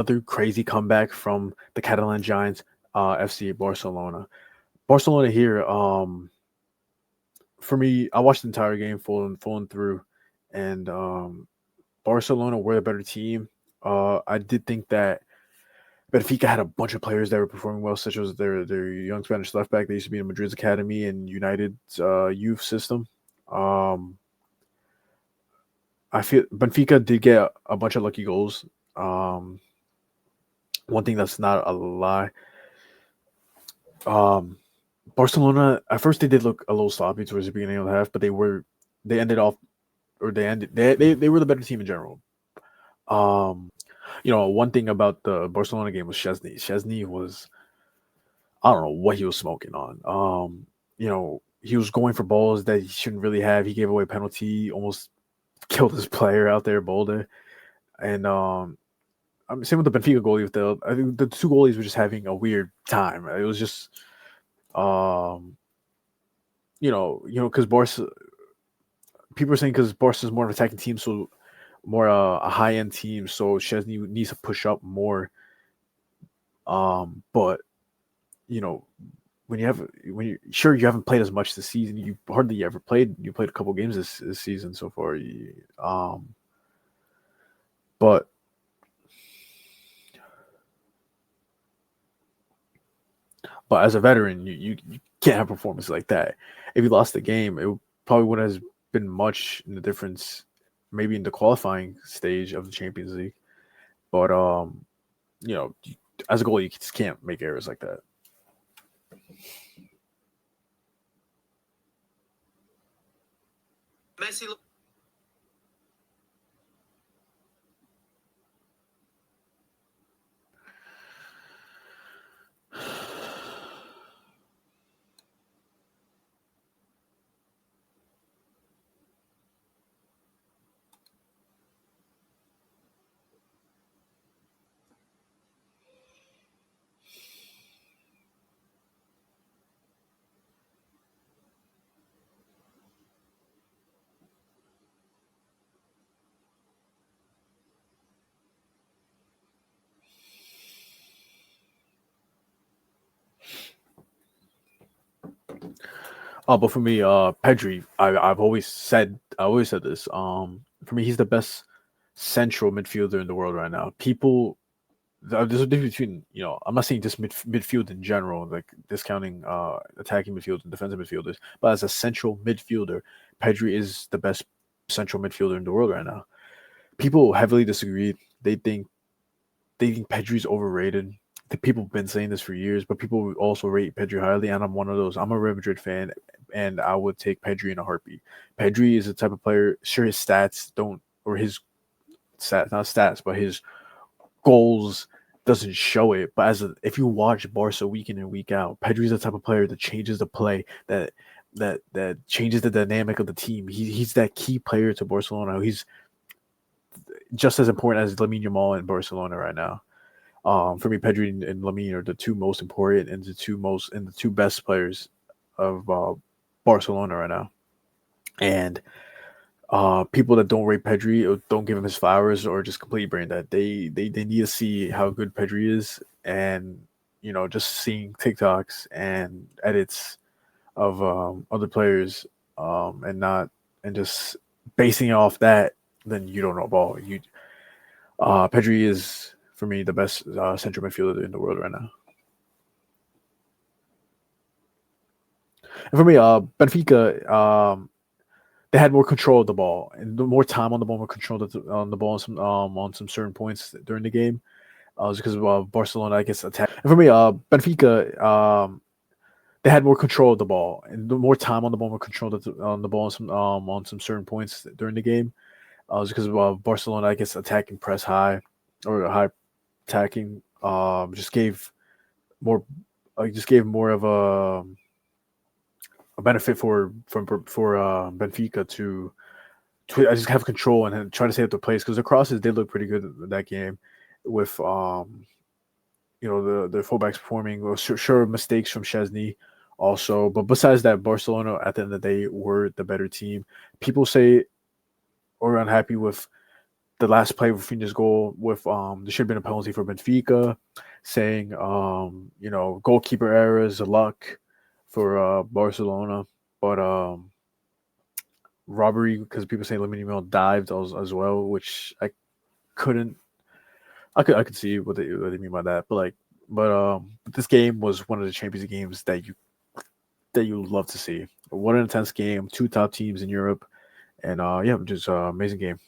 another crazy comeback from the Catalan Giants, FC Barcelona. Barcelona here. For me, I watched the entire game full and through, and Barcelona were the better team. I did think that Benfica had a bunch of players that were performing well, such as their young Spanish left back. They used to be in Madrid's academy and United's youth system. Um, I feel Benfica did get a bunch of lucky goals. Um, One thing that's not a lie. Um, Barcelona at first they did look a little sloppy towards the beginning of the half, but they ended off or they were the better team in general. Um, one thing about the Barcelona game was Chesney. Chesney was I don't know what he was smoking on. He was going for balls that he shouldn't really have. He gave away a penalty, almost killed his player out there, Boulder. And same with the Benfica goalie. I think the two goalies were just having a weird time. It was just, um, because Barca, people are saying because Barca is more of an attacking team, so more a high end team. So Chesney needs to push up more. But you know, when you sure you haven't played as much this season, you hardly ever played. You played a couple games this season so far. But as a veteran, you can't have performance like that. If you lost the game, it probably wouldn't have been much in the difference, maybe in the qualifying stage of the Champions League. But as a goalie, you just can't make errors like that. Messi. But for me, Pedri, I always said this. For me, he's the best central midfielder in the world right now. There's a difference between I'm not saying just midfield in general, like discounting attacking midfielders and defensive midfielders, but as a central midfielder, Pedri is the best central midfielder in the world right now. People heavily disagree. They think Pedri's overrated. The people have been saying this for years, but people also rate Pedri highly, and I'm one of those. I'm a Real Madrid fan, and I would take Pedri in a heartbeat. Pedri is the type of player. Sure, his stats don't, or his stats, not stats, but his goals doesn't show it. But if you watch Barca week in and week out, Pedri's the type of player that changes the play, that changes the dynamic of the team. He's that key player to Barcelona. He's just as important as Lamine Yalmal in Barcelona right now. For me, Pedri and Lamine are the two most important and the two best players of Barcelona right now. And people that don't rate Pedri or don't give him his flowers or just completely brain that they need to see how good Pedri is, and just seeing TikToks and edits of other players and just basing it off that, then you don't know ball. Pedri is for me the best central midfielder in the world right now. And for me, Benfica, they had more control of the ball and more time on the ball, more control on the ball on some certain points during the game. Was because of Barcelona, I guess, attack. And for me, Benfica, they had more control of the ball and more time on the ball, more control on the ball on some certain points during the game. Was because of Barcelona, I guess, attacking press high or high attacking. Just gave more of a benefit for Benfica to I just have control and then try to save the place, because the crosses did look pretty good in that game with the fullbacks performing. Well, sure mistakes from Chesney also, but besides that, Barcelona at the end of the day were the better team. People say or unhappy with the last play of Raphinha's goal with there should have been a penalty for Benfica, saying goalkeeper errors, luck for Barcelona, but robbery because people say Lamine dived as well, which I couldn't. I could see what they mean by that, but this game was one of the Champions League games that you love to see. What an intense game! Two top teams in Europe, and just amazing game.